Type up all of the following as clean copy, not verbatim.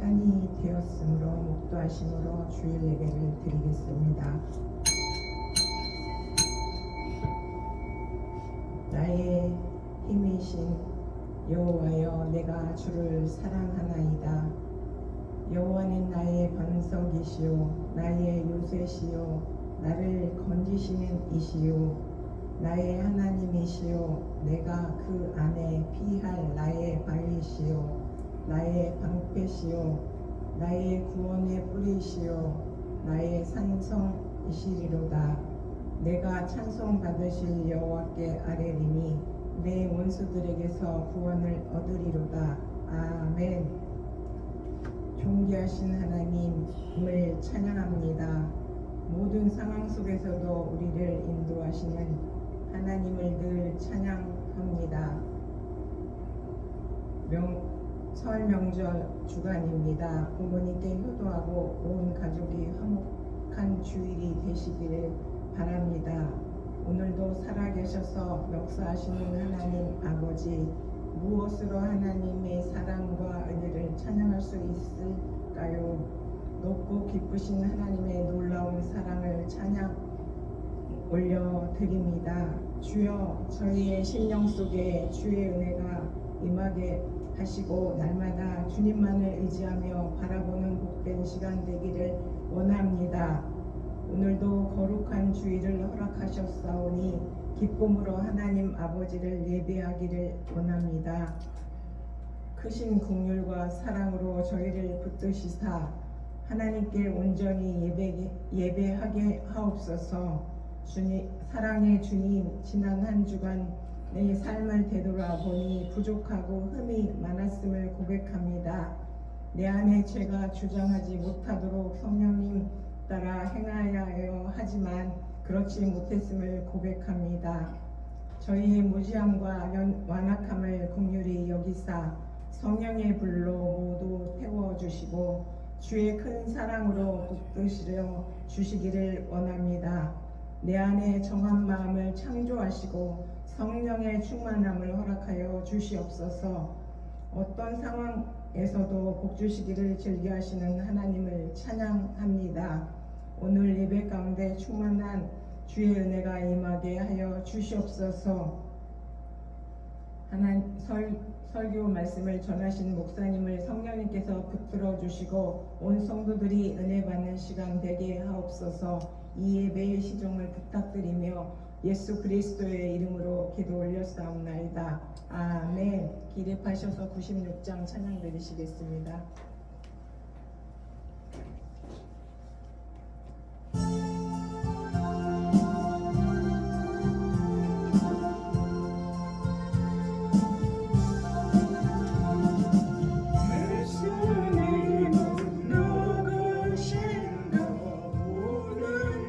시간이 되었으므로 목도하심으로 주일 예배를 드리겠습니다. 나의 힘이신 여호와여, 내가 주를 사랑하나이다. 여호와는 나의 반석이시요 나의 요새시요 나를 건지시는 이시요 나의 하나님이시요 내가 그 안에 피할 나의 바위시요 나의 방패시요 나의 구원의 뿌리시요 나의 산성이시리로다. 내가 찬송받으실 여호와께 아뢰리니 내 원수들에게서 구원을 얻으리로다. 아멘. 존귀하신 하나님을 찬양합니다. 모든 상황 속에서도 우리를 인도하시는 하나님을 늘 찬양합니다. 설 명절 주간입니다. 부모님께 효도하고 온 가족이 화목한 주일이 되시기를 바랍니다. 오늘도 살아계셔서 역사하시는 하나님 아버지, 무엇으로 하나님의 사랑과 은혜를 찬양할 수 있을까요? 높고 기쁘신 하나님의 놀라운 사랑을 찬양 올려드립니다. 주여, 저희의 심령 속에 주의 은혜가 임하게 하시고 날마다 주님만을 의지하며 바라보는 복된 시간 되기를 원합니다. 오늘도 거룩한 주일을 허락하셨사오니 기쁨으로 하나님 아버지를 예배하기를 원합니다. 크신 긍휼과 사랑으로 저희를 붙드시사 하나님께 온전히 예배하게 하옵소서. 사랑의 주님, 지난 한 주간 내 삶을 되돌아보니 부족하고 흠이 많았음을 고백합니다. 내 안에 죄가 주장하지 못하도록 성령님 따라 행하여야 하지만 그렇지 못했음을 고백합니다. 저희의 무지함과 완악함을 긍휼히 여기사 성령의 불로 모두 태워주시고 주의 큰 사랑으로 붙드시려 주시기를 원합니다. 내 안에 정한 마음을 창조하시고 성령의 충만함을 허락하여 주시옵소서. 어떤 상황에서도 복 주시기를 즐겨하시는 하나님을 찬양합니다. 오늘 예배 가운데 충만한 주의 은혜가 임하게 하여 주시옵소서. 설교 말씀을 전하신 목사님을 성령님께서 붙들어 주시고 온 성도들이 은혜 받는 시간 되게 하옵소서. 이 예배의 시종을 부탁드리며 예수 그리스도의 이름으로 기도 올렸사옵나이다. 아멘. 기립하셔서 96장 찬양 드리시겠습니다.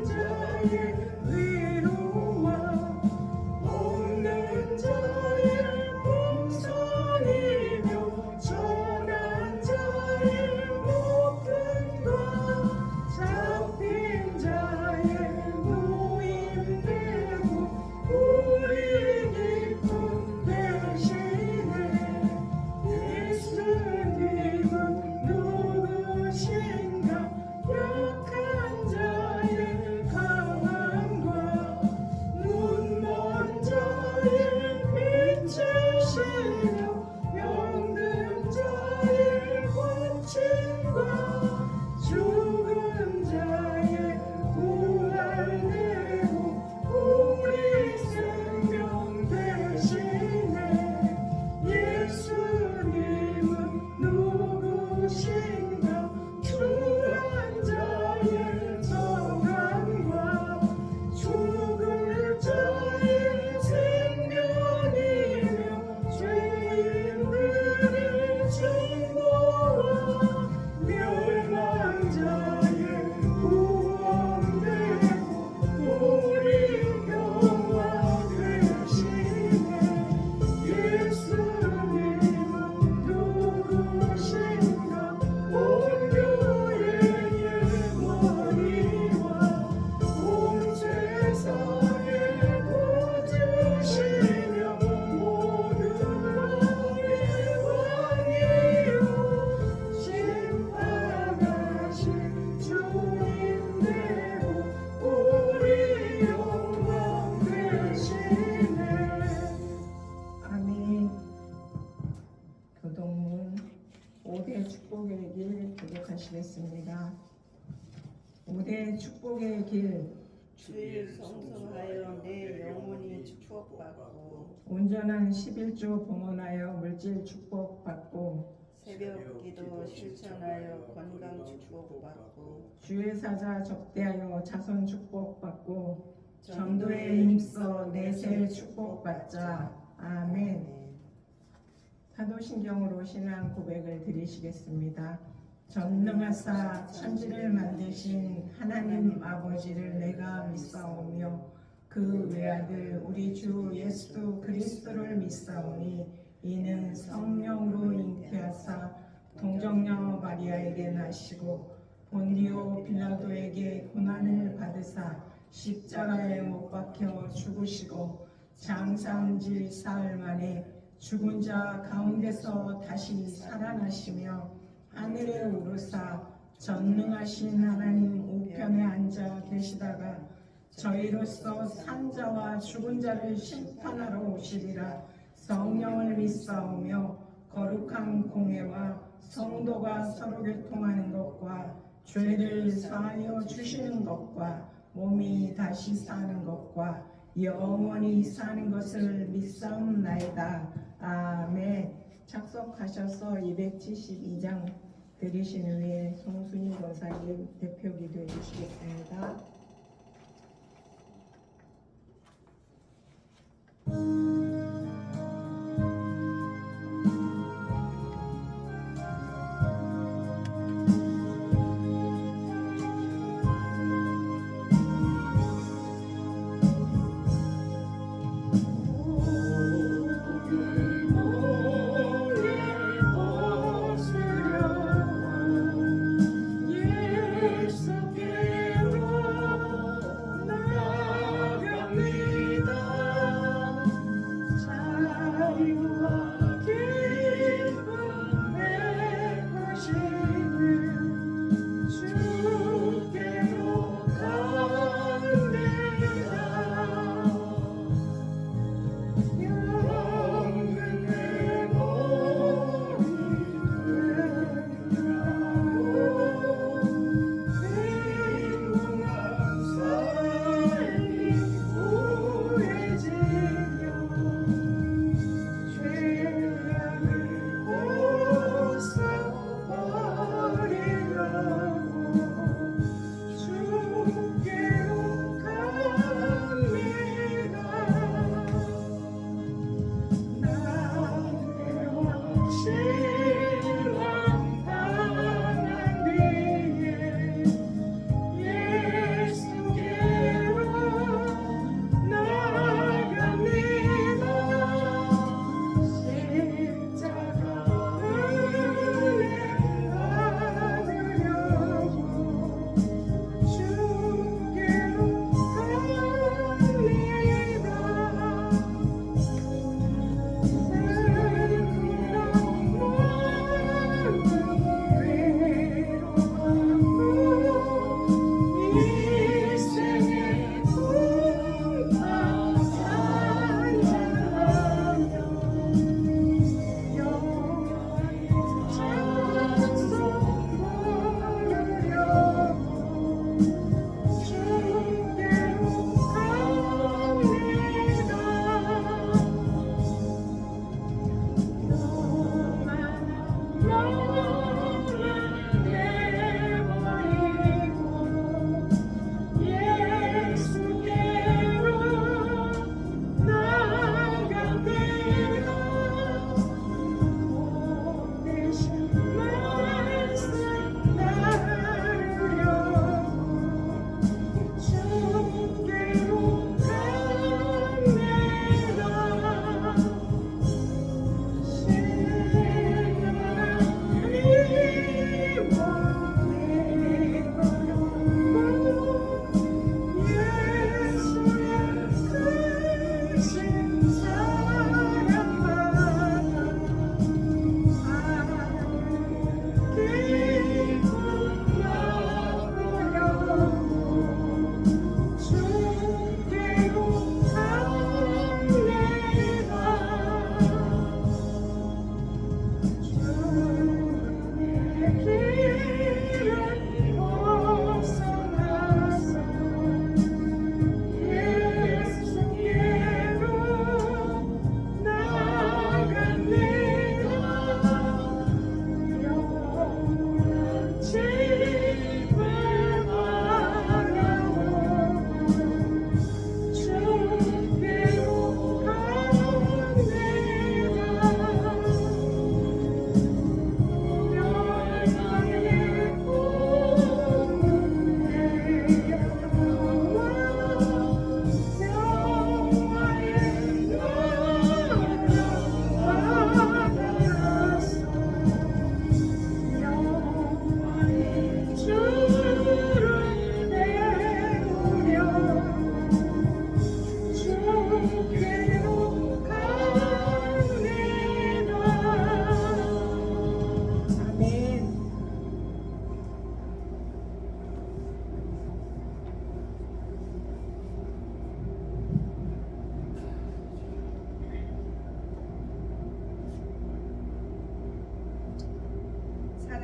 자의 기도하시겠습니다. 5대 축복의 길, 주일 성성하여 내 영혼이 축복받고 온전한 11조 봉헌하여 물질 축복받고 새벽 기도 실천하여 건강 축복받고 주의 사자 접대하여 자손 축복받고 전도에 힘써 내세 축복받자. 아멘. 사도신경으로 신앙 고백을 드리시겠습니다. 전능하사 천지를 만드신 하나님 아버지를 내가 믿사오며 그 외아들 우리 주 예수 그리스도를 믿사오니 이는 성령으로 잉태하사 동정녀 마리아에게 나시고 본디오 빌라도에게 고난을 받으사 십자가에 못 박혀 죽으시고 장사한지 사흘 만에 죽은 자 가운데서 다시 살아나시며 하늘에 오르사 전능하신 하나님 우편에 앉아 계시다가 저희로서 산자와 죽은 자를 심판하러 오시리라. 성령을 믿사오며 거룩한 공회와 성도가 서로 교통하는 것과 죄를 사하여 주시는 것과 몸이 다시 사는 것과 영원히 사는 것을 믿사옵나이다. 아멘. 착석하셔서 272장 드리신 후에 송순희 권사님 대표 기도해 주시겠습니다.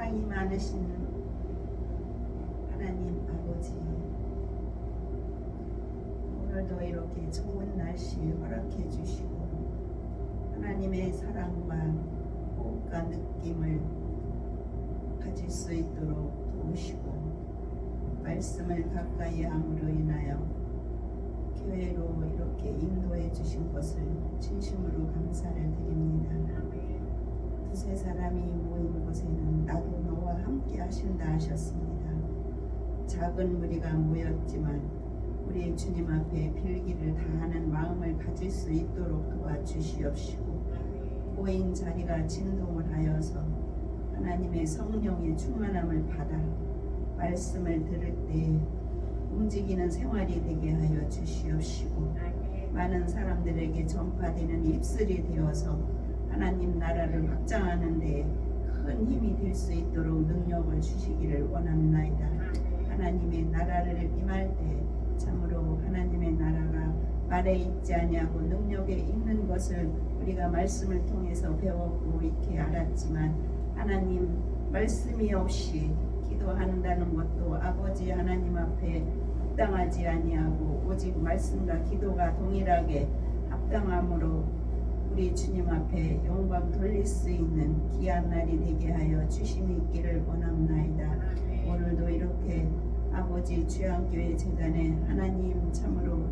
사랑이 많으신 하나님 아버지, 오늘도 이렇게 좋은 날씨 허락해 주시고 하나님의 사랑과 호흡과 느낌을 가질 수 있도록 도우시고 말씀을 가까이 함으로 인하여 교회로 이렇게 인도해 주신 것을 진심으로 감사를 드립니다. 두세 사람이 모인 곳에는 나도 너와 함께 하신다 하셨습니다. 작은 무리가 모였지만 우리 주님 앞에 빌기를 다하는 마음을 가질 수 있도록 도와주시옵시고 모인 자리가 진동을 하여서 하나님의 성령의 충만함을 받아 말씀을 들을 때 움직이는 생활이 되게 하여 주시옵시고 많은 사람들에게 전파되는 입술이 되어서 하나님 나라를 확장하는 데 큰 힘이 될 수 있도록 능력을 주시기를 원합나이다. 하나님의 나라를 임할 때 참으로 하나님의 나라가 말에 있지 아니하고 능력에 있는 것을 우리가 말씀을 통해서 배웠고 이렇게 알았지만 하나님 말씀이 없이 기도한다는 것도 아버지 하나님 앞에 합당하지 아니하고 오직 말씀과 기도가 동일하게 합당함으로 우리 주님 앞에 영광 돌릴 수 있는 귀한 날이 되게 하여 주심이 있기를 원합나이다. 오늘도 이렇게 아버지 주양교회 재단에 하나님 참으로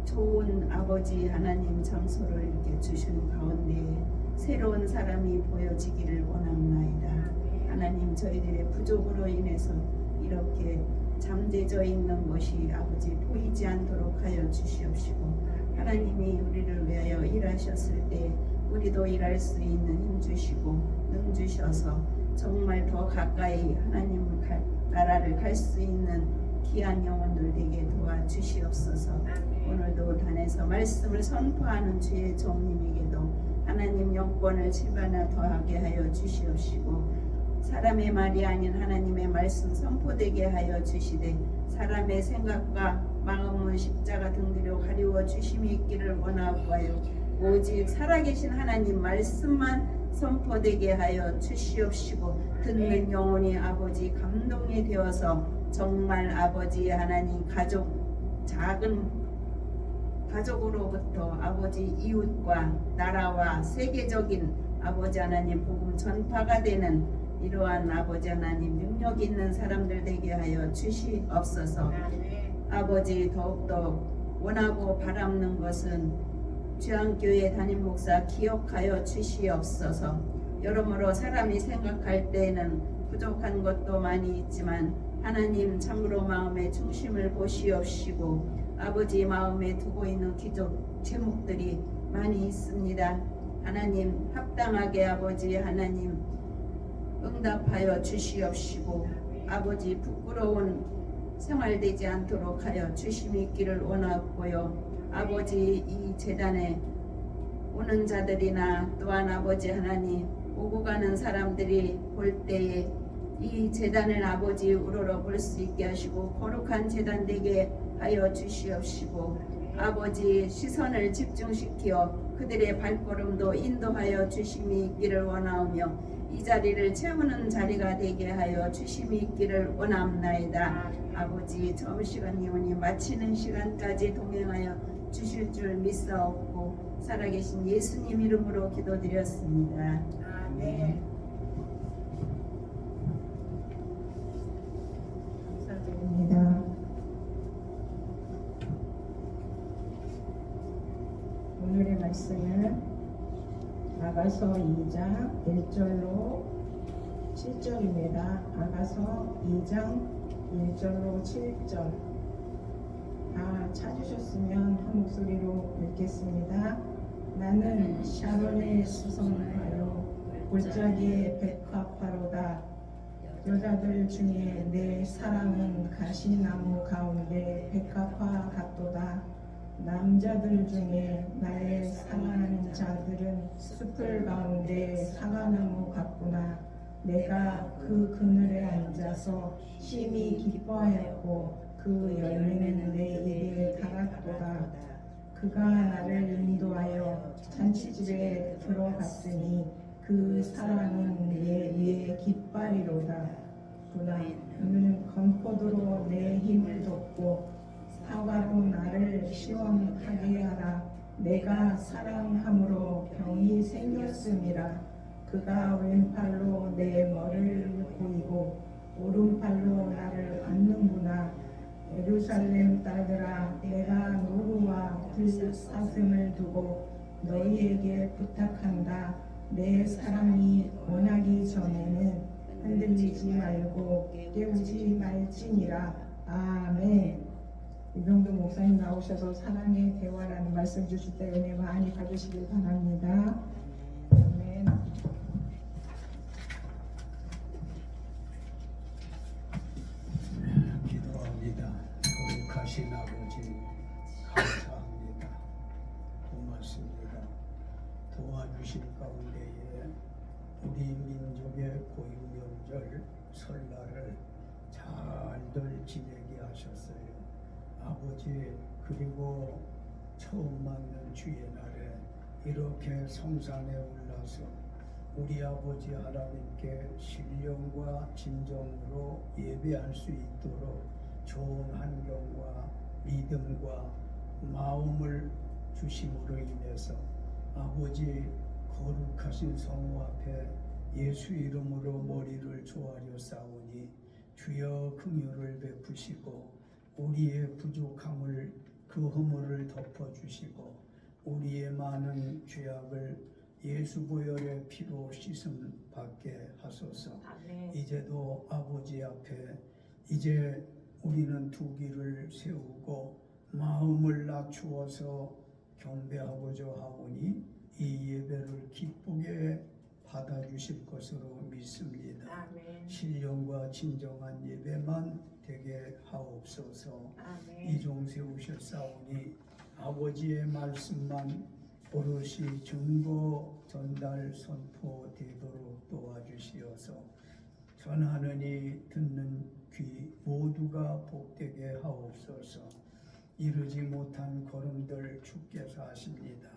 좋은 아버지 하나님 장소를 이렇게 주신 가운데 새로운 사람이 보여지기를 원합나이다. 하나님 저희들의 부족으로 인해서 이렇게 잠재져 있는 것이 아버지 보이지 않도록 하여 주시옵시고 하나님이 우리를 위하여 일하셨을 때 우리도 일할 수 있는 힘 주시고 능 주셔서 정말 더 가까이 하나님 나라를 갈 수 있는 귀한 영혼들 되게 도와주시옵소서. 오늘도 단에서 말씀을 선포하는 주의 종님에게도 하나님 영권을 7배나 더하게 하여 주시옵시고 사람의 말이 아닌 하나님의 말씀 선포되게 하여 주시되 사람의 생각과 마음은 십자가 등대로 가리워 주심이 있기를 원하고요. 오직 살아계신 하나님 말씀만 선포되게 하여 주시옵시고 듣는 영혼이 아버지 감동이 되어서 정말 아버지 하나님 작은 가족으로부터 아버지 이웃과 나라와 세계적인 아버지 하나님 복음 전파가 되는 이러한 아버지 하나님 능력 있는 사람들 되게 하여 주시옵소서. 아버지 더욱더 원하고 바라는 것은 주양교회 담임 목사 기억하여 주시옵소서. 여러모로 사람이 생각할 때에는 부족한 것도 많이 있지만 하나님 참으로 마음의 중심을 보시옵시고 아버지 마음에 두고 있는 기적 제목들이 많이 있습니다. 하나님 합당하게 아버지 하나님 응답하여 주시옵시고 아버지 부끄러운 생활되지 않도록 하여 주심이 있기를 원하고요. 아버지 이 재단에 오는 자들이나 또한 아버지 하나님 오고 가는 사람들이 볼 때에 이 재단을 아버지 우러러 볼 수 있게 하시고 거룩한 재단 되게 하여 주시옵시고 아버지 시선을 집중시켜 그들의 발걸음도 인도하여 주심이 있기를 원하오며 이 자리를 채우는 자리가 되게 하여 주심이 있기를 원합나이다. 아버지 점심시간이 오니 마치는 시간까지 동행하여 주실 줄 믿사옵고 살아계신 예수님 이름으로 기도드렸습니다. 아멘. 감사드립니다. 오늘의 말씀은 아가서 2장 1절로 7절입니다. 아가서 2장 1절로 7절 다 찾으셨으면 한 목소리로 읽겠습니다. 나는 샤론의 수성하여 골짜기의 백합화로다. 여자들 중에 내 사랑은 가시나무 가운데 백합화 같도다. 남자들 중에 나의 사랑하는 자들은 숲을 가운데 사과나무 같구나. 내가 그 그늘에 앉아서 심히 기뻐하였고 그 열매는 내 입에 달았도다. 그가 나를 인도하여 잔치집에 들어갔으니 그 그 사랑은 내 위에 깃발이로다. 그는 건포도로 내 힘을 돋고 사과로 나를 시원하게 하라. 내가 사랑함으로 병이 생겼음이라. 그가 왼팔로 내 머리를 보이고 오른팔로 나를 안는구나. 예루살렘 딸들아, 내가 노루와 들사슴을 두고 너희에게 부탁한다. 내 사랑이 원하기 전에는 흔들리지 말고 깨우지 말지니라. 아멘. 이병도 목사님 나오셔서 사랑의 대화라는 말씀 주실 때 은혜 많이 받으시길 바랍니다. 아멘. 기도합니다. 거룩하신 아버지 감사합니다. 고맙습니다. 도와주신 가운데에 우리 민족의 고유명절 설날을 잘들 지내게 하셨어요. 아버지, 그리고 처음 맞는 주의 날에 이렇게 성산에 올라서 우리 아버지 하나님께 신령과 진정으로 예배할 수 있도록 좋은 환경과 믿음과 마음을 주심으로 인해서 아버지 거룩하신 성호 앞에 예수 이름으로 머리를 조아려 싸우니 주여 긍휼을 베푸시고 우리의 부족함을 그 허물을 덮어주시고 우리의 많은 죄악을 예수 보혈의 피로 씻음 받게 하소서. 아멘. 이제도 아버지 앞에 이제 우리는 두 길을 세우고 마음을 낮추어서 경배하고자 하오니 이 예배를 기쁘게 받아주실 것으로 믿습니다. 아멘. 신령과 진정한 예배만 되게 하옵소서. 아멘. 이종 세우셨사오니 아버지의 말씀만 오롯이 증거 전달 선포되도록 도와주시어서 전하느니 듣는 귀 모두가 복되게 하옵소서. 이루지 못한 걸음들 주께서 하십니다.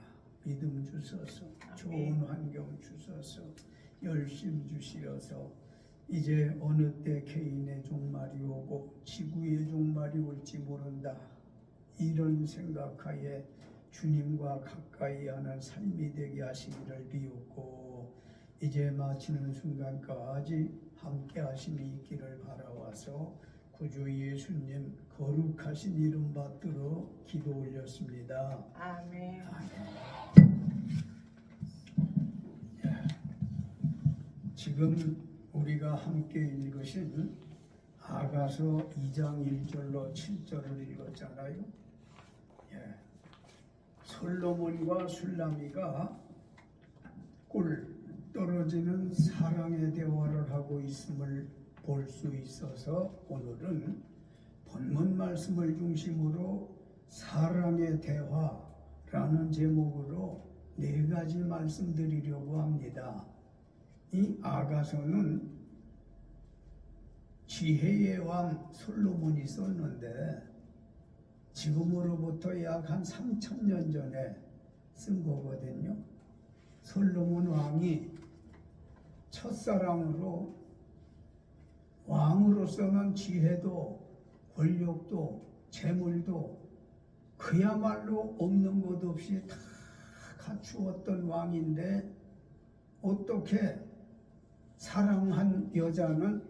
믿음 주소서. 좋은 환경 주소서. 열심 주시어서 이제 어느 때 개인의 종말이 오고 지구의 종말이 올지 모른다. 이런 생각하에 주님과 가까이 하는 삶이 되게 하시기를 비웃고 이제 마치는 순간까지 함께 하심이 있기를 바라와서 구주 예수님 거룩하신 이름 받들어 기도 올렸습니다. 아멘. 지금 우리가 함께 읽으신 아가서 2장 1절로 7절을 읽었잖아요. 솔로몬과 술라미가 꿀 떨어지는 사랑의 대화를 하고 있음을 볼 수 있어서 오늘은 본문 말씀을 중심으로 사랑의 대화라는 제목으로 4가지 말씀드리려고 합니다. 이 아가서는 지혜의 왕 솔로몬이 썼는데 지금으로부터 약 한 3000년 전에 쓴 거거든요. 솔로몬 왕이 첫사랑으로 왕으로서는 지혜도 권력도 재물도 그야말로 없는 것 없이 다 갖추었던 왕인데 어떻게 사랑한 여자는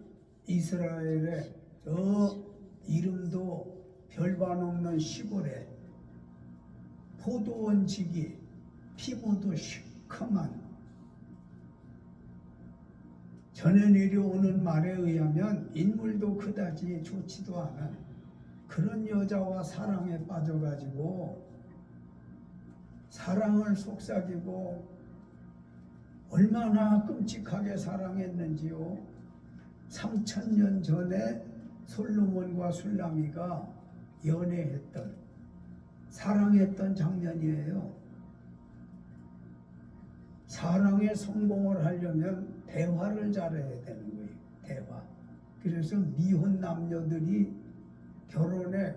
이스라엘의 저 이름도 별반 없는 시골에 포도원 지기 피부도 시커먼 전해 내려오는 말에 의하면 인물도 그다지 좋지도 않은 그런 여자와 사랑에 빠져가지고 사랑을 속삭이고 얼마나 끔찍하게 사랑했는지요. 3000년 전에 솔로몬과 술라미가 연애했던 사랑했던 장면이에요. 사랑에 성공을 하려면 대화를 잘해야 되는 거예요. 대화. 그래서 미혼 남녀들이 결혼에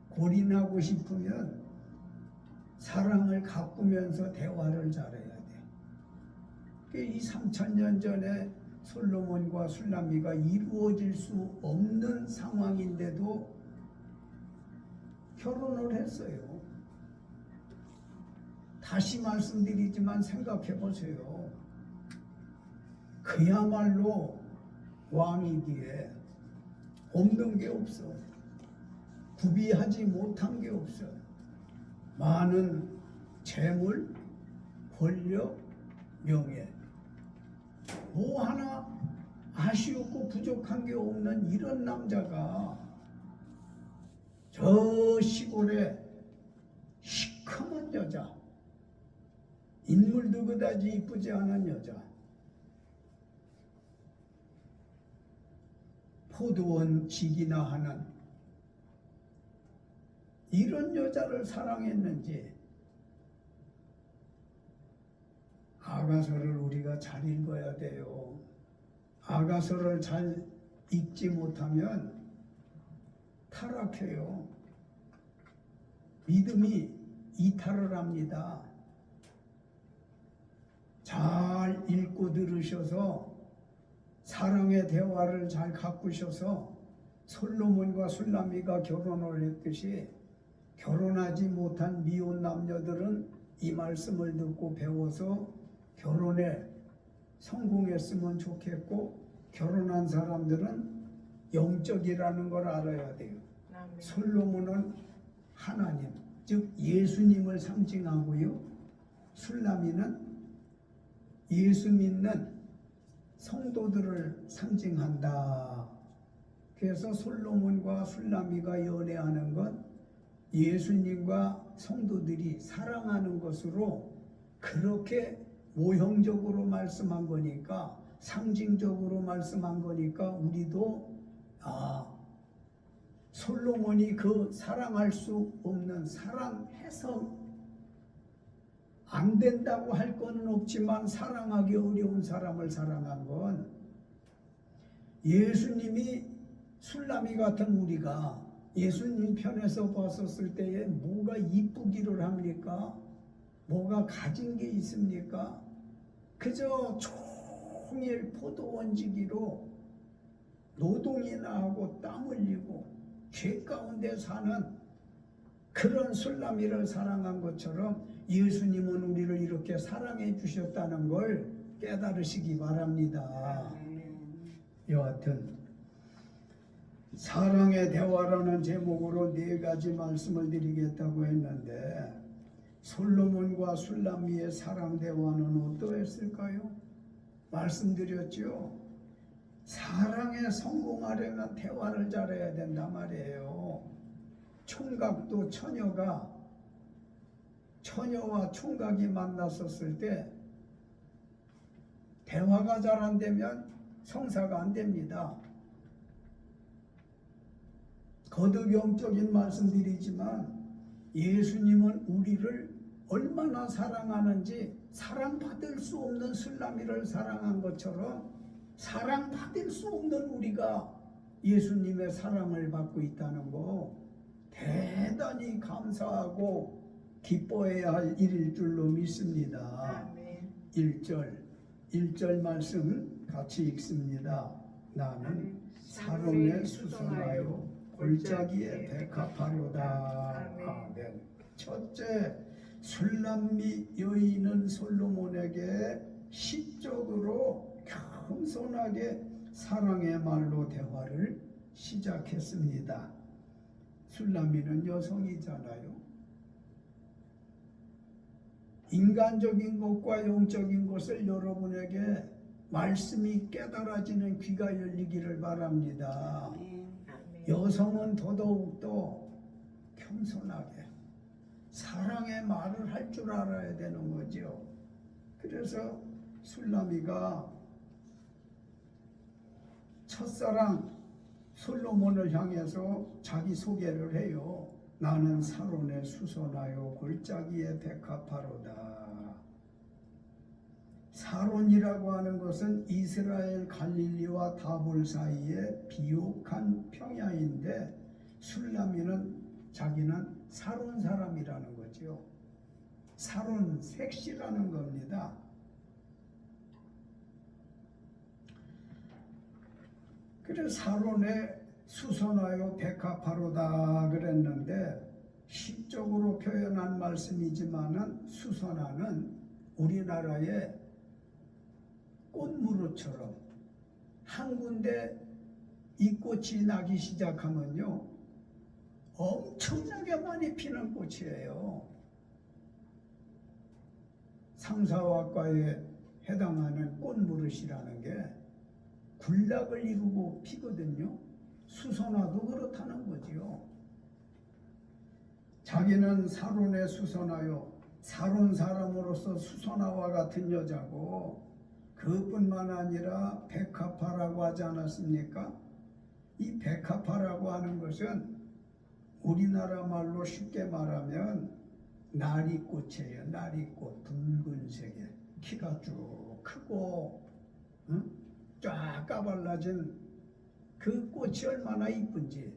골인하고 싶으면 사랑을 가꾸면서 대화를 잘해야 돼. 이 3000년 전에 솔로몬과 술람미가 이루어질 수 없는 상황인데도 결혼을 했어요. 다시 말씀드리지만 생각해 보세요. 그야말로 왕이기에 없는 게 없어. 구비하지 못한 게 없어. 많은 재물, 권력, 명예, 뭐 하나 아쉬웠고 부족한 게 없는 이런 남자가 저 시골에 시커먼 여자, 인물도 그다지 이쁘지 않은 여자, 포도원 직이나 하는 이런 여자를 사랑했는지, 아가서를 우리가 잘 읽어야 돼요. 아가서를 잘 읽지 못하면 타락해요. 믿음이 이탈을 합니다. 잘 읽고 들으셔서 사랑의 대화를 잘 가꾸셔서 솔로몬과 술람미가 결혼을 했듯이 결혼하지 못한 미혼 남녀들은 이 말씀을 듣고 배워서 결혼에 성공했으면 좋겠고, 결혼한 사람들은 영적이라는 걸 알아야 돼요. 아멘. 솔로몬은 하나님, 즉 예수님을 상징하고요. 술람미는 예수 믿는 성도들을 상징한다. 그래서 솔로몬과 술람미가 연애하는 건 예수님과 성도들이 사랑하는 것으로 그렇게 모형적으로 말씀한 거니까, 상징적으로 말씀한 거니까 우리도 솔로몬이 그 사랑할 수 없는, 사랑해서 안 된다고 할 거는 없지만 사랑하기 어려운 사람을 사랑한 건, 예수님이 술람미 같은 우리가 예수님 편에서 봤었을 때에 뭐가 이쁘기를 합니까? 뭐가 가진 게 있습니까? 그저 종일 포도원지기로 노동이나 하고 땀 흘리고 죄 가운데 사는 그런 술람미를 사랑한 것처럼 예수님은 우리를 이렇게 사랑해 주셨다는 걸 깨달으시기 바랍니다. 여하튼 사랑의 대화라는 제목으로 4가지 말씀을 드리겠다고 했는데, 솔로몬과 술람미의 사랑 대화는 어떠했을까요? 말씀드렸죠. 사랑에 성공하려면 대화를 잘해야 된다 말이에요. 총각도 처녀와 총각이 만났었을 때 대화가 잘 안 되면 성사가 안 됩니다. 거듭 영적인 말씀드리지만 예수님은 우리를 얼마나 사랑하는지, 사랑받을 수 없는 술람미를 사랑한 것처럼 사랑받을 수 없는 우리가 예수님의 사랑을 받고 있다는 거 대단히 감사하고 기뻐해야 할 일일 줄로 믿습니다. 아멘. 1절 말씀 같이 읽습니다. 나는 사롱에 수선하여 골짜기에 백합하로다. 아멘. 첫째, 술람미 여인은 솔로몬에게 시적으로 겸손하게 사랑의 말로 대화를 시작했습니다. 술람미는 여성이잖아요. 인간적인 것과 영적인 것을 여러분에게 말씀이 깨달아지는 귀가 열리기를 바랍니다. 여성은 더더욱더 겸손하게 사랑의 말을 할 줄 알아야 되는 거죠. 그래서 술람미가 첫사랑 솔로몬을 향해서 자기 소개를 해요. 나는 사론에 수선하여 골짜기에 백합하로다. 사론이라고 하는 것은 이스라엘 갈릴리와 다볼 사이에 비옥한 평야인데, 술람미는 자기는 사론 사람이라는 거죠. 사론 색시라는 겁니다. 그래서 사론에 수선하여 백합화로다 그랬는데 시적으로 표현한 말씀이지만은 수선화는 우리나라의 꽃무릇처럼 한 군데 이 꽃이 나기 시작하면요 엄청나게 많이 피는 꽃이에요. 상사화과에 해당하는 꽃무릇이라는 게 군락을 이루고 피거든요. 수선화도 그렇다는 거지요. 자기는 사론에 수선하여 사론 사람으로서 수선화와 같은 여자고 그뿐만 아니라 백합화라고 하지 않았습니까? 이 백합화라고 하는 것은 우리나라 말로 쉽게 말하면 나리꽃이에요. 나리꽃 붉은색에 키가 쭉 크고 응? 쫙 까발라진 그 꽃이 얼마나 이쁜지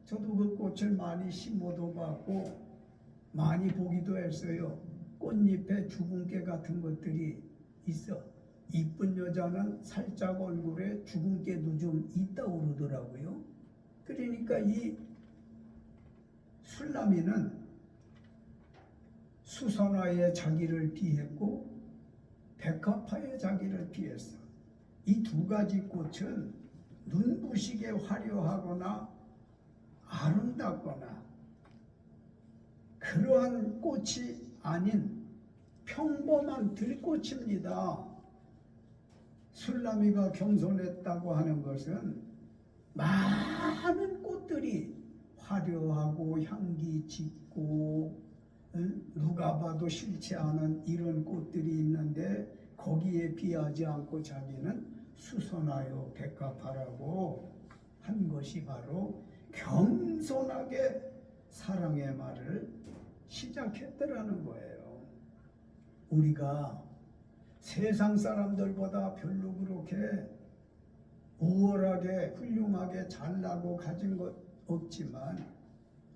저도 그 꽃을 많이 심어도 봤고 많이 보기도 했어요. 꽃잎에 주근깨 같은 것들이 있어. 이쁜 여자는 살짝 얼굴에 주근깨도 좀 있다고 그러더라고요. 그러니까 이 술라미는 수선화에 자기를 비했고 백합화에 자기를 비했어. 이 두 가지 꽃은 눈부시게 화려하거나 아름답거나 그러한 꽃이 아닌 평범한 들꽃입니다. 술라미가 겸손했다고 하는 것은 많은 꽃들이 화려하고 향기 짙고 누가 봐도 싫지 않은 이런 꽃들이 있는데 거기에 비하지 않고 자기는 수선하여 백합화라고 한 것이 바로 겸손하게 사랑의 말을 시작했더라는 거예요. 우리가 세상 사람들보다 별로 그렇게 우월하게 훌륭하게 잘나고 가진 것 없지만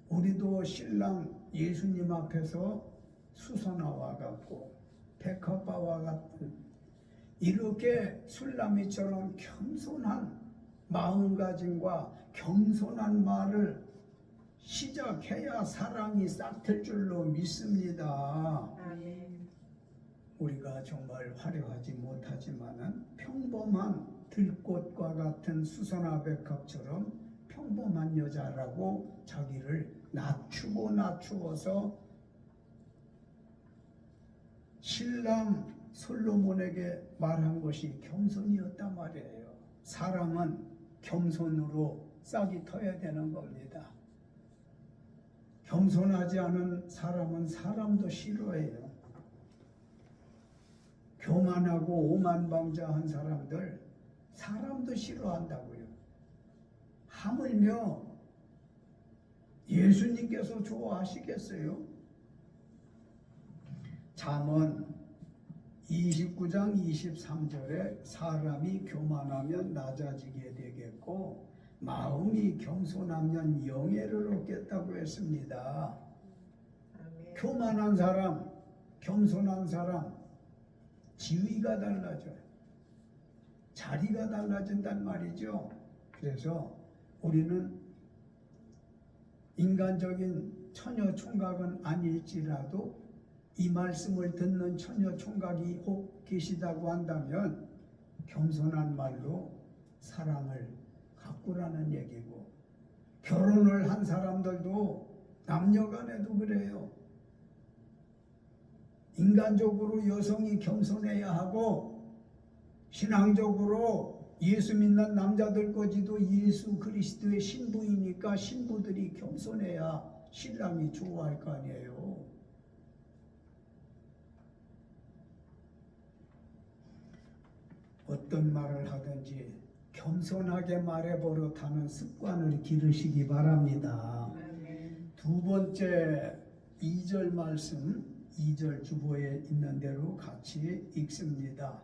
우리도 신랑 예수님 앞에서 수선화와 같고 백합화와 같은 이렇게 술라미처럼 겸손한 마음가짐과 겸손한 말을 시작해야 사랑이 싹틀 줄로 믿습니다. 아멘. 우리가 정말 화려하지 못하지만은 평범한 들꽃과 같은 수선화 백합처럼 평범한 여자라고 자기를 낮추어서 신랑 솔로몬에게 말한 것이 겸손이었단 말이에요. 사랑은 겸손으로 싹이 터야 되는 겁니다. 겸손하지 않은 사람은 사람도 싫어해요. 교만하고 오만방자한 사람들 사람도 싫어한다고요. 하물며 예수님께서 좋아하시겠어요? 잠언 29장 23절에 사람이 교만하면 낮아지게 되겠고 마음이 겸손하면 영예를 얻겠다고 했습니다. 아멘. 교만한 사람, 겸손한 사람 지위가 달라져요. 자리가 달라진단 말이죠. 그래서 우리는 인간적인 처녀 총각은 아닐지라도 이 말씀을 듣는 처녀 총각이 혹 계시다고 한다면 겸손한 말로 사랑을 가꾸라는 얘기고 결혼을 한 사람들도 남녀간에도 그래요. 인간적으로 여성이 겸손해야 하고 신앙적으로 예수 믿는 남자들까지도 예수 그리스도의 신부이니까 신부들이 겸손해야 신랑이 좋아할 거 아니에요. 어떤 말을 하든지 겸손하게 말해 버릇하는 습관을 기르시기 바랍니다. 아멘. 두 번째 2절 말씀 2절 주보에 있는 대로 같이 읽습니다.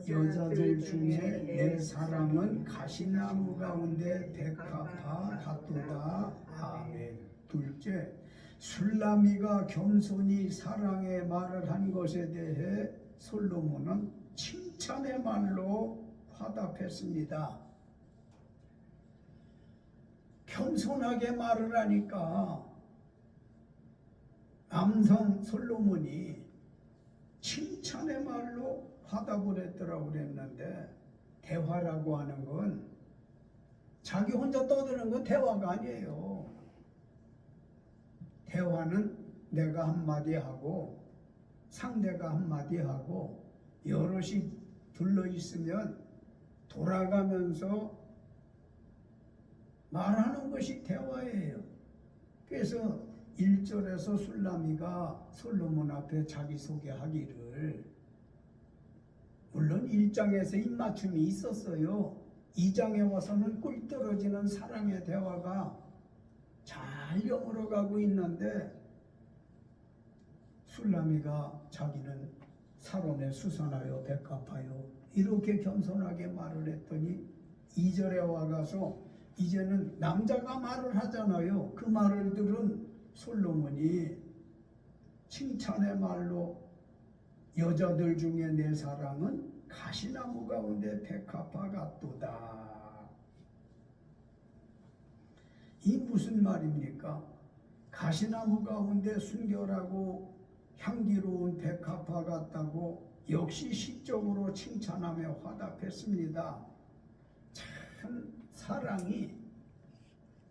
여자들 중에 내 사랑은 가시나무 가운데 백합화 같도다. 아멘. 둘째, 술라미가 겸손히 사랑의 말을 한 것에 대해 솔로몬은 칭찬의 말로 화답했습니다. 겸손하게 말을 하니까 남성 솔로몬이 칭찬의 말로 화답을 했더라고 그랬는데, 대화라고 하는 건 자기 혼자 떠드는 건 대화가 아니에요. 대화는 내가 한마디 하고 상대가 한마디 하고 여럿이 둘러있으면 돌아가면서 말하는 것이 대화예요. 그래서 1절에서 술라미가 솔로몬 앞에 자기소개하기를, 물론 1장에서 입맞춤이 있었어요. 2장에 와서는 꿀 떨어지는 사랑의 대화가 잘 영으로 가고 있는데, 술라미가 자기는 사론에 수선하여 백합하여 이렇게 겸손하게 말을 했더니 2절에 와가서 이제는 남자가 말을 하잖아요. 그 말을 들은 솔로몬이 칭찬의 말로 여자들 중에 내 사랑은 가시나무 가운데 백합화 같도다. 이 무슨 말입니까? 가시나무 가운데 순결하고 향기로운 백합화 같다고 역시 시적으로 칭찬하며 화답했습니다. 참 사랑이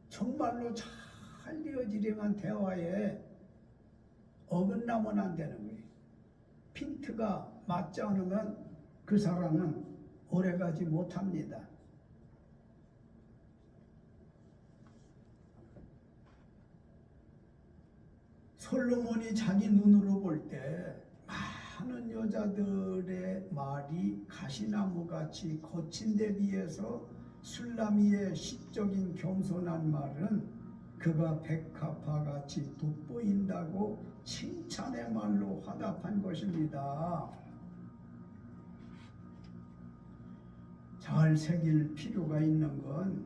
정말로 잘 되어지려면 대화에 어긋나면 안 되는 거예요. 핀트가 맞지 않으면 그 사랑은 오래가지 못합니다. 솔로몬이 자기 눈으로 볼 때 많은 여자들의 말이 가시나무같이 거친 데 비해서 술라미의 시적인 겸손한 말은 그가 백합화같이 돋보인다고 칭찬의 말로 화답한 것입니다. 잘 새길 필요가 있는 건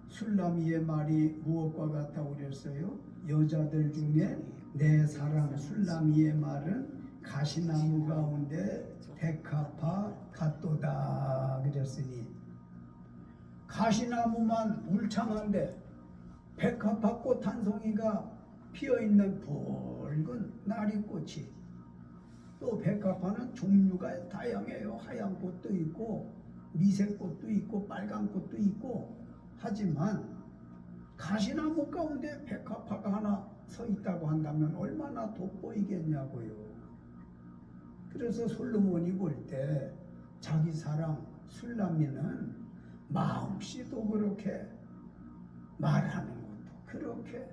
술라미의 말이 무엇과 같다고 그랬어요? 여자들 중에 내 사랑 술라미의 말은 가시나무 가운데 백합화 같도다 그랬으니, 가시나무만 울창한데 백합화 꽃 한 송이가 피어있는 붉은 나리꽃이, 또 백합화는 종류가 다양해요. 하얀 꽃도 있고 미색꽃도 있고 빨간 꽃도 있고, 하지만 가시나무 가운데 백합화가 하나 서 있다고 한다면 얼마나 돋보이겠냐고요. 그래서 솔로몬이 볼 때 자기 사랑 술라미는 마음씨도 그렇게, 말하는 것도 그렇게,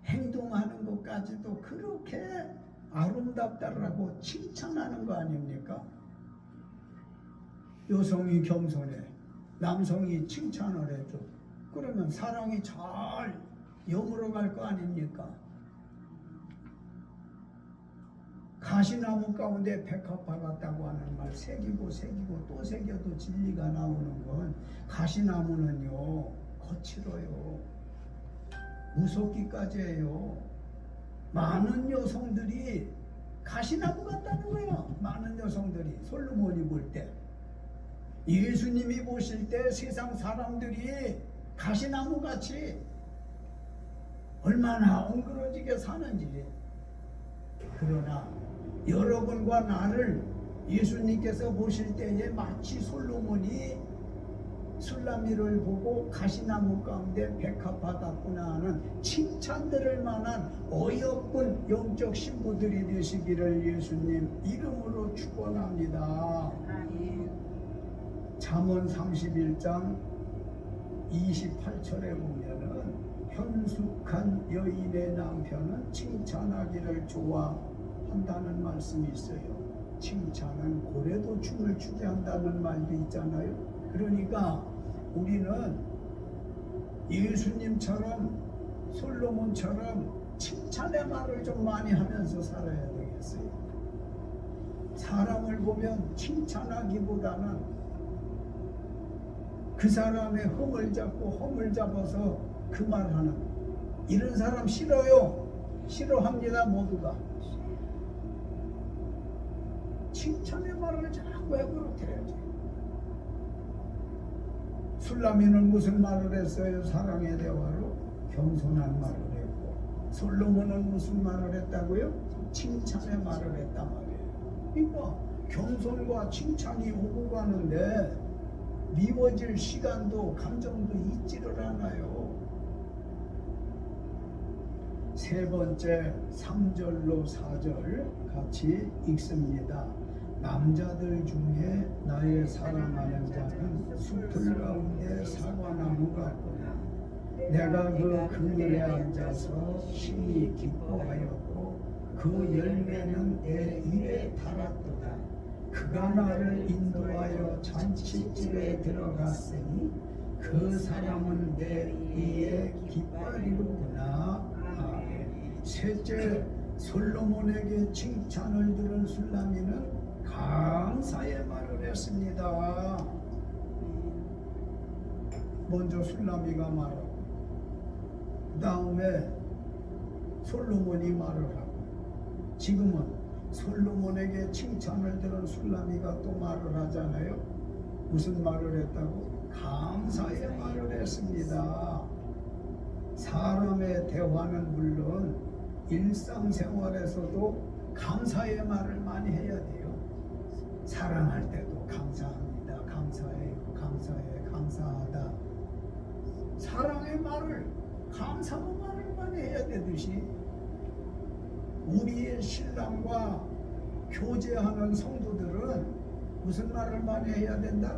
행동하는 것까지도 그렇게 아름답다라고 칭찬하는 거 아닙니까? 여성이 겸손해, 남성이 칭찬을 해줘. 그러면 사랑이 잘 여물어 갈 거 아닙니까? 가시나무 가운데 백합화 같다고 하는 말 새기고 또 새겨도 진리가 나오는 건, 가시나무는요 거칠어요. 무섭기까지 해요. 많은 여성들이 가시나무 같다는 거예요. 많은 여성들이 솔로몬이 볼 때, 예수님이 보실 때 세상 사람들이 가시나무 같이 얼마나 엉그러지게 사는지. 그러나 여러분과 나를 예수님께서 보실 때에 마치 솔로몬이 술라미를 보고 가시나무 가운데 백합화 같구나 하는 칭찬 들을 만한 어여쁜 영적 신부들이 되시기를 예수님 이름으로 축원합니다. 잠언 31장 28절에 보면은 현숙한 여인의 남편은 칭찬하기를 좋아한다는 말씀이 있어요. 칭찬은 고래도 춤을 추게 한다는 말도 있잖아요. 그러니까 우리는 예수님처럼 솔로몬처럼 칭찬의 말을 좀 많이 하면서 살아야 되겠어요. 사람을 보면 칭찬하기보다는 그 사람의 흠을 잡고 험을 잡아서 그 말하는, 이런 사람 싫어요. 싫어합니다. 모두가. 칭찬의 말을 자꾸 해버릇해야지. 술라미는 무슨 말을 했어요? 사랑의 대화로 겸손한 말을 했고, 솔로몬은 무슨 말을 했다고요? 칭찬의 말을 했단 말이에요. 그러니까 겸손과 칭찬이 오고 가는데 미워질 시간도 감정도 있지를 않아요. 세 번째 3절로 4절 같이 읽습니다. 남자들 중에 나의 사랑하는 자는 숲을 가운데 사과나무 같구나. 내가 그 그늘에 앉아서 심히 기뻐하였고 그 열매는 내 입에 달았도다. 그가 나를 인도하여 잔치집에 들어갔으니 그 사람은 내 위에 깃발이로구나. 아멘. 셋째, 솔로몬에게 칭찬을 들은 술라미는 감사의 말을 했습니다. 먼저 술라미가 말하고, 그 다음에 솔로몬이 말을 하고, 지금은 솔로몬에게 칭찬을 들은 술라미가 또 말을 하잖아요. 무슨 말을 했다고? 감사의 말을 했습니다. 사람의 대화는 물론 일상생활에서도 감사의 말을 많이 해야 돼요. 사랑할 때도 감사합니다. 감사해요. 감사해. 감사하다. 사랑의 말을, 감사의 말을 많이 해야 되듯이 우리의 신랑과 교제하는 성도들은 무슨 말을 많이 해야 된다?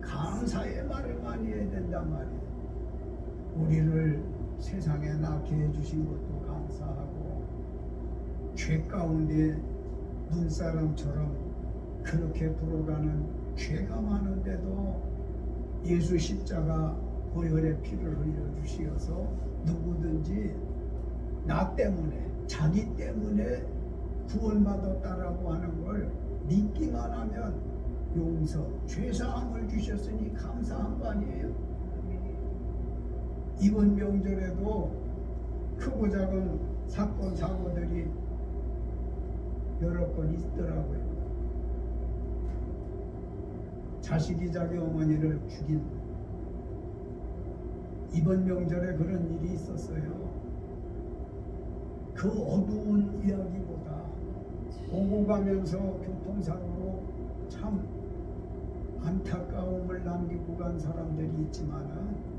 감사의 말을 많이 해야 된단 말이에요. 우리를 세상에 낳게 해주신 것도 감사하고, 죄 가운데 눈사람처럼 그렇게 불어가는 죄가 많은데도 예수 십자가 보혈의 피를 흘려주시어서 누구든지 나 때문에, 자기 때문에 구원받았다라고 하는 걸 믿기만 하면 용서, 죄사함을 주셨으니 감사한 거 아니에요? 이번 명절에도 크고 작은 사건 사고들이 여러 건 있더라고요. 자식이 자기 어머니를 죽인, 이번 명절에 그런 일이 있었어요. 그 어두운 이야기보다 오고 가면서 교통사고로 참 안타까움을 남기고 간 사람들이 있지만은,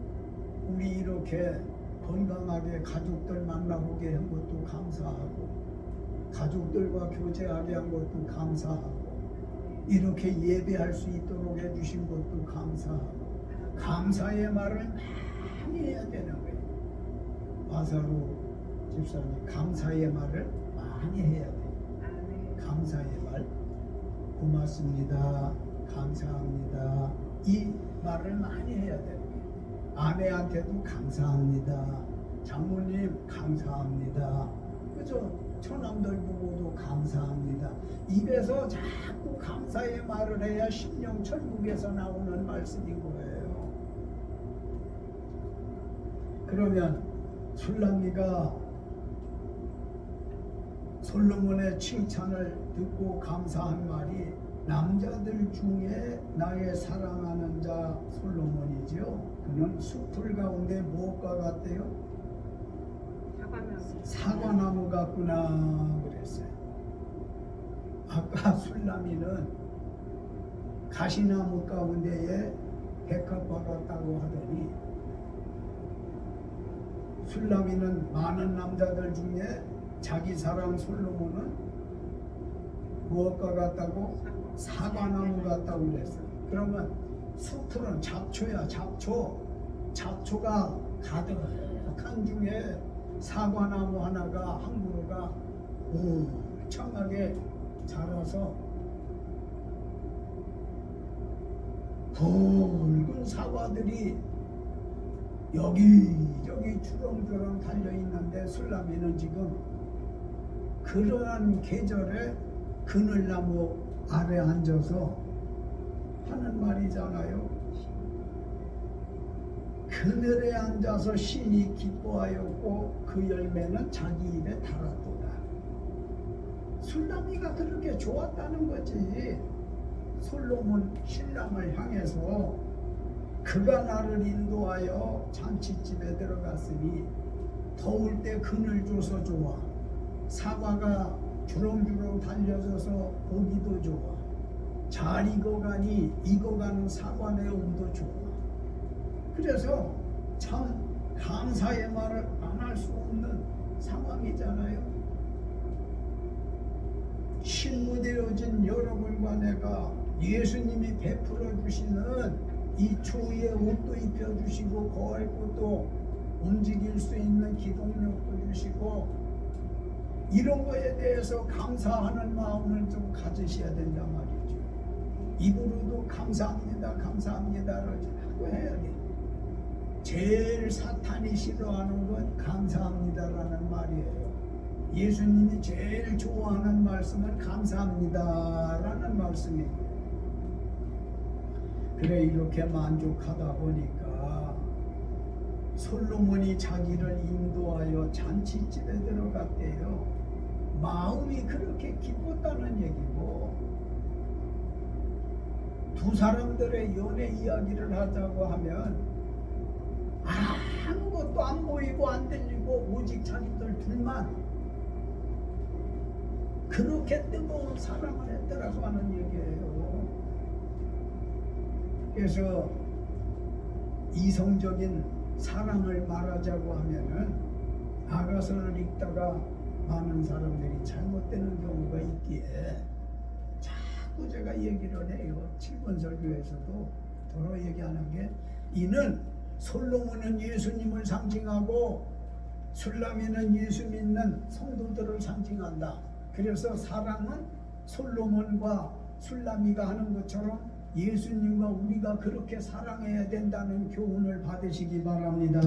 우리 이렇게 건강하게 가족들 만나보게 한 것도 감사하고, 가족들과 교제하게 한 것도 감사하고, 이렇게 예배할 수 있도록 해주신 것도 감사하고, 감사의 말을 많이 해야 되는 거예요. 마사로 집사님, 감사의 말을 많이 해야 돼요. 감사의 말, 고맙습니다, 감사합니다, 이 말을 많이 해야 돼요. 아내한테도 감사합니다, 장모님 감사합니다, 그죠? 처남들 보고도 감사합니다. 입에서 자꾸 감사의 말을 해야 신령천국에서 나오는 말씀인 거예요. 그러면 술라미가 솔로몬의 칭찬을 듣고 감사한 말이, 남자들 중에 나의 사랑하는 자 솔로몬이죠. 그는 숲을 가운데 무엇과 같대요? 사과나무 같구나 그랬어요. 아까 술라미는 가시나무 가운데에 백합과 같다고 하더니, 술라미는 많은 남자들 중에 자기 사랑 솔로몬은 무엇과 같다고? 사과나무 같다고 그랬어요. 그러면 숲은 잡초야, 잡초. 잡초가 가득한 중에 사과나무 하나가, 한 그루가 울창하게 자라서 굵은 사과들이 여기저기 주렁주렁 달려있는데, 술라미는 지금 그러한 계절에 그늘나무 아래 앉아서 하는 말이잖아요. 그늘에 앉아서 신이 기뻐하였고 그 열매는 자기 입에 달았도다. 술라미가 그렇게 좋았다는 거지. 솔로몬 신랑을 향해서 그가 나를 인도하여 잔치집에 들어갔으니 더울 때 그늘 줘서 좋아. 사과가 주렁주렁 달려져서 보기도 좋아. 잘 익어가니 익어가는 사과 내음도 좋아. 그래서 참 감사의 말을 안 할 수 없는 상황이잖아요. 신무되어진 여러분과 내가 예수님이 베풀어 주시는 이 추위에 옷도 입혀 주시고 거할 곳도 움직일 수 있는 기동력도 주시고 이런 거에 대해서 감사하는 마음을 좀 가지셔야 된단 말이죠. 입으로도 감사합니다, 감사합니다를 하고 해야 돼. 제일 사탄이 싫어하는 건 감사합니다라는 말이에요. 예수님이 제일 좋아하는 말씀은 감사합니다라는 말씀이에요. 그래 이렇게 만족하다 보니까 솔로몬이 자기를 인도하여 잔치집에 들어갔대요. 마음이 그렇게 기뻤다는 얘기고 두 사람들의 연애 이야기를 하자고 하면 아무것도 안 보이고 안 들리고 오직 자기들 둘만 그렇게 뜨거운 사랑을 했더라고 하는 얘기예요. 그래서 이성적인 사랑을 말하자고 하면은 아가서를 읽다가 많은 사람들이 잘못되는 경우가 있기에 자꾸 제가 얘기를 해요. 7번 설교에서도 더러 얘기하는 게 이는 솔로몬은 예수님을 상징하고 술라미는 예수 믿는 성도들을 상징한다. 그래서 사랑은 솔로몬과 술라미가 하는 것처럼 예수님과 우리가 그렇게 사랑해야 된다는 교훈을 받으시기 바랍니다.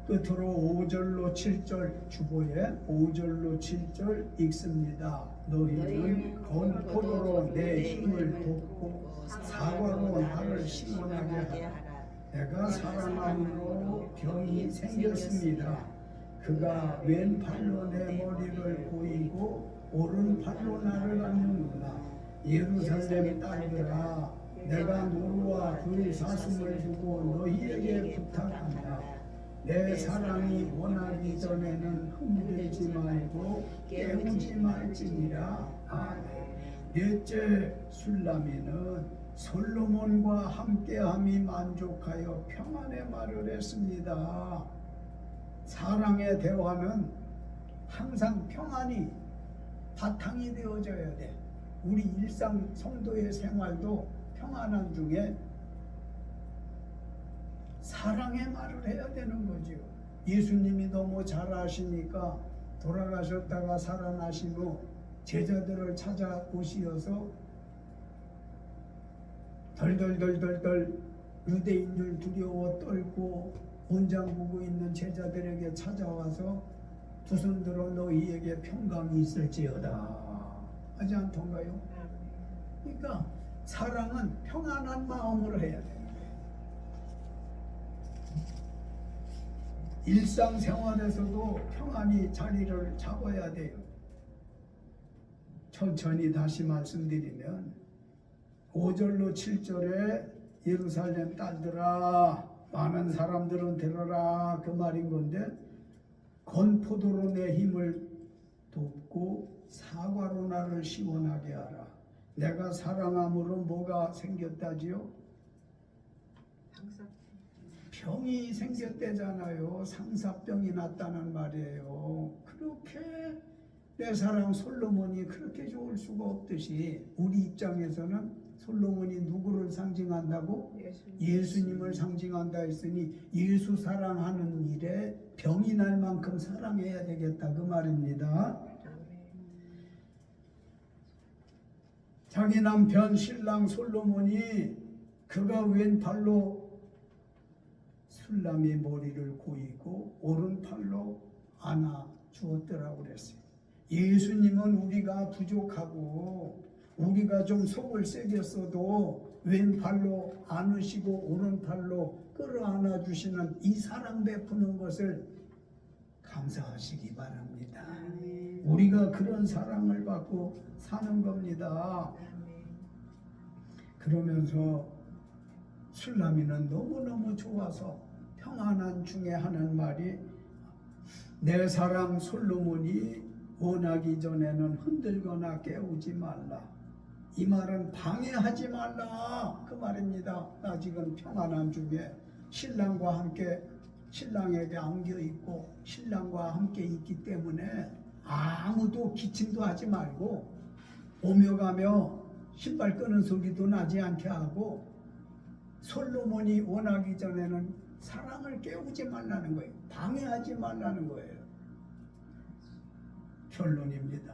끝으로 5절로 7절 주보에 5절로 7절 읽습니다. 너희는 건포도로 내 힘을 돋고 사과로 나를 시원하게 하라. 내가 사랑함으로 병이 생겼습니다. 그가 왼팔로 내 머리를 고이고 오른팔로 나를 안는구나. 예루살렘 딸들아, 내가 노루와 그 사슴을 두고 너희에게 부탁한다. 내 사랑이 원하기 전에는 흔들지 말고 깨우지 말지니라. 아멘. 넷째 술라미는 솔로몬과 함께함이 만족하여 평안의 말을 했습니다. 사랑의 대화는 항상 평안이 바탕이 되어져야 돼. 우리 일상 성도의 생활도 평안한 중에 사랑의 말을 해야 되는 거죠. 예수님이 너무 잘 아시니까 돌아가셨다가 살아나신 후 제자들을 찾아오시어서 덜덜덜덜덜 유대인들 두려워 떨고 온장보고 있는 제자들에게 찾아와서 두 손 들어 너희에게 평강이 있을지어다 하지 않던가요? 그러니까 사랑은 평안한 마음으로 해야 돼요. 일상생활에서도 평안히 자리를 잡아야 돼요. 천천히 다시 말씀드리면 5절로 7절에 예루살렘 딸들아 많은 사람들은 들어라 그 말인 건데 건포도로 내 힘을 돕고 사과로 나를 시원하게 하라. 내가 사랑함으로 뭐가 생겼다지요? 병이 생겼대잖아요. 상사병이 났다는 말이에요. 그렇게 내 사랑 솔로몬이 그렇게 좋을 수가 없듯이 우리 입장에서는 솔로몬이 누구를 상징한다고? 예수님을 상징한다 했으니 예수 사랑하는 일에 병이 날 만큼 사랑해야 되겠다 그 말입니다. 자기 남편 신랑 솔로몬이 그가 왼팔로 술람의 머리를 고이고 오른팔로 안아 주었더라고 그랬어요. 예수님은 우리가 부족하고 우리가 좀 속을 새겼어도 왼팔로 안으시고 오른팔로 끌어안아 주시는 이 사랑 베푸는 것을 감사하시기 바랍니다. 우리가 그런 사랑을 받고 사는 겁니다. 그러면서 술라미는 너무너무 좋아서 평안한 중에 하는 말이 내 사랑 솔로몬이 원하기 전에는 흔들거나 깨우지 말라. 이 말은 방해하지 말라 그 말입니다. 나 지금 평안한 중에 신랑과 함께 신랑에게 안겨 있고 신랑과 함께 있기 때문에 아무도 기침도 하지 말고 오며 가며 신발 끄는 소리도 나지 않게 하고 솔로몬이 원하기 전에는 사랑을 깨우지 말라는 거예요. 방해하지 말라는 거예요. 결론입니다.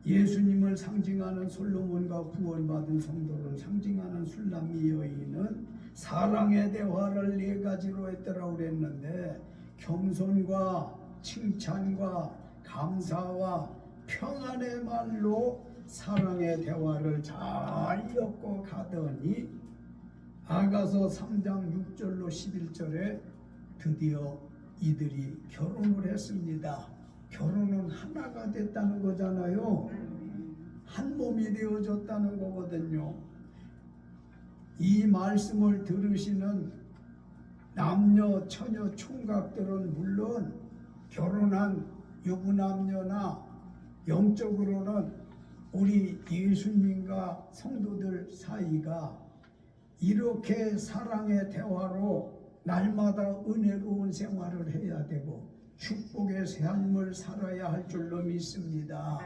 예수님을 상징하는 솔로몬과 구원받은 성도를 상징하는 술람미 여인은 사랑의 대화를 4가지로 했더라고 그랬는데 겸손과 칭찬과 감사와 평안의 말로 사랑의 대화를 잘 엮고 가더니 아가서 3장 6절로 11절에 드디어 이들이 결혼을 했습니다. 결혼은 하나가 됐다는 거잖아요. 한 몸이 되어졌다는 거거든요. 이 말씀을 들으시는 남녀 처녀 총각들은 물론 결혼한 유부남녀나 영적으로는 우리 예수님과 성도들 사이가 이렇게 사랑의 대화로 날마다 은혜로운 생활을 해야 되고 축복의 삶을 살아야 할 줄로 믿습니다.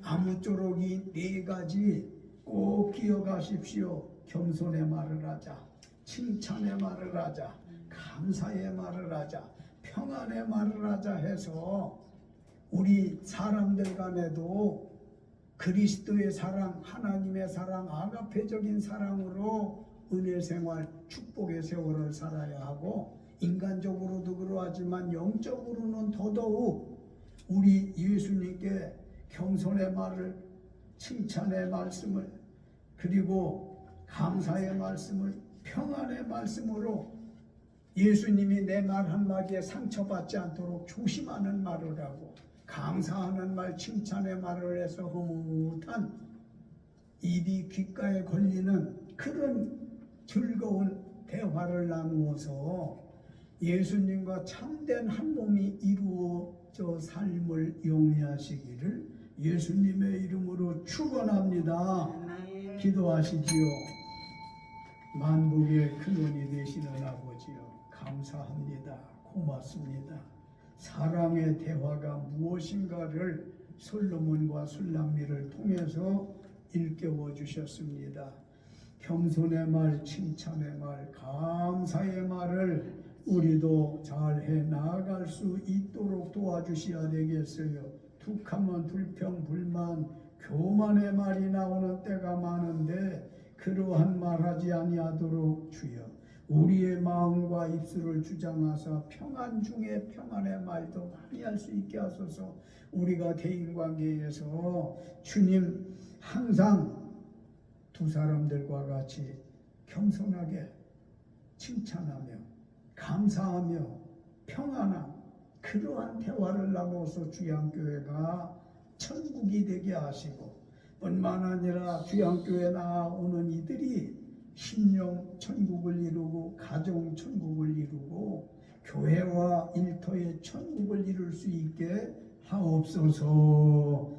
아무쪼록 이 4가지 꼭 기억하십시오. 겸손의 말을 하자, 칭찬의 말을 하자, 감사의 말을 하자, 평안의 말을 하자 해서 우리 사람들 간에도 그리스도의 사랑, 하나님의 사랑, 아가페적인 사랑으로 은혜 생활, 축복의 세월을 살아야 하고 인간적으로도 그러하지만 영적으로는 더더욱 우리 예수님께 겸손의 말을, 칭찬의 말씀을, 그리고 감사의 말씀을, 평안의 말씀으로 예수님이 내 말 한마디에 상처받지 않도록 조심하는 말을 하고 감사하는 말, 칭찬의 말을 해서 흐뭇한 입이 귓가에 걸리는 그런 즐거운 대화를 나누어서 예수님과 참된 한 몸이 이루어져 삶을 영위하시기를 예수님의 이름으로 축원합니다. 기도하시지요. 만복의 근원이 되시는 아버지요, 감사합니다. 고맙습니다. 사랑의 대화가 무엇인가를 솔로몬과 술람미를 통해서 일깨워 주셨습니다. 겸손의 말, 칭찬의 말, 감사의 말을 우리도 잘해 나아갈 수 있도록 도와주셔야 되겠어요. 툭하면 불평, 불만, 교만의 말이 나오는 때가 많은데 그러한 말하지 아니하도록 주여 우리의 마음과 입술을 주장하사 평안 중에 평안의 말도 많이 할 수 있게 하소서. 우리가 대인관계에서 주님 항상 두 사람들과 같이 겸손하게 칭찬하며 감사하며 평안한 그러한 대화를 나눠서 주양교회가 천국이 되게 하시고 뿐만 아니라 주양교회 나오는 이들이 심령 천국을 이루고 가정 천국을 이루고 교회와 일터의 천국을 이룰 수 있게 하옵소서.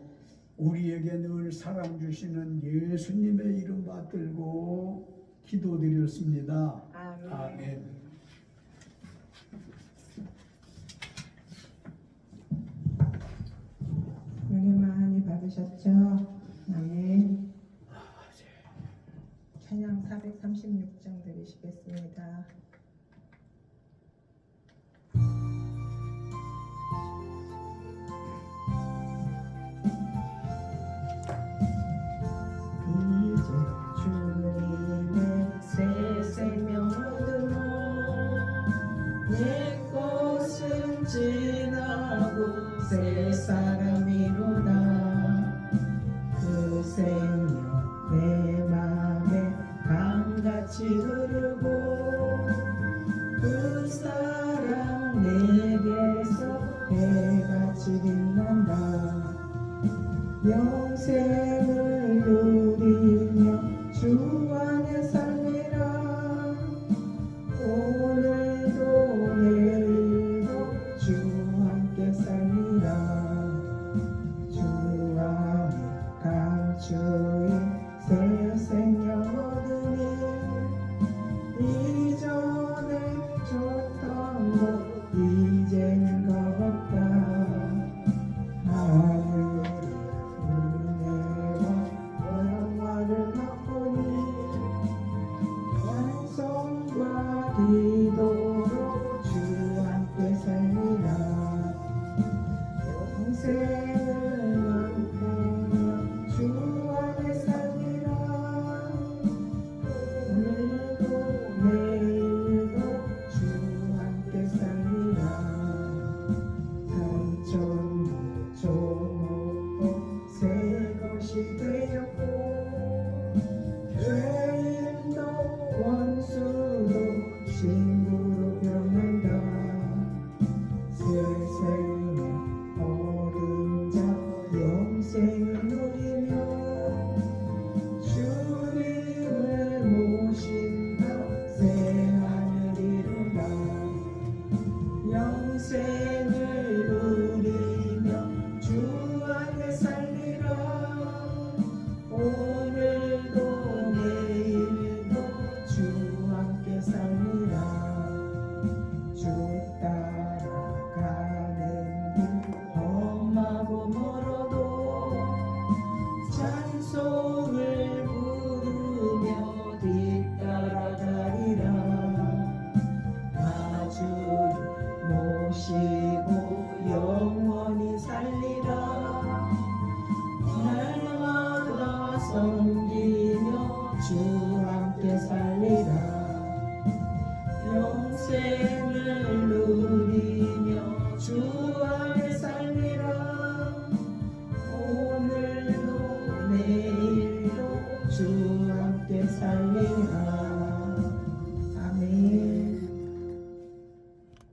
우리에게 늘 사랑 주시는 예수님의 이름 받들고 기도드렸습니다. 아멘. 은혜 많이 받으셨죠? 아멘. 찬양 436장 드리시겠습니다.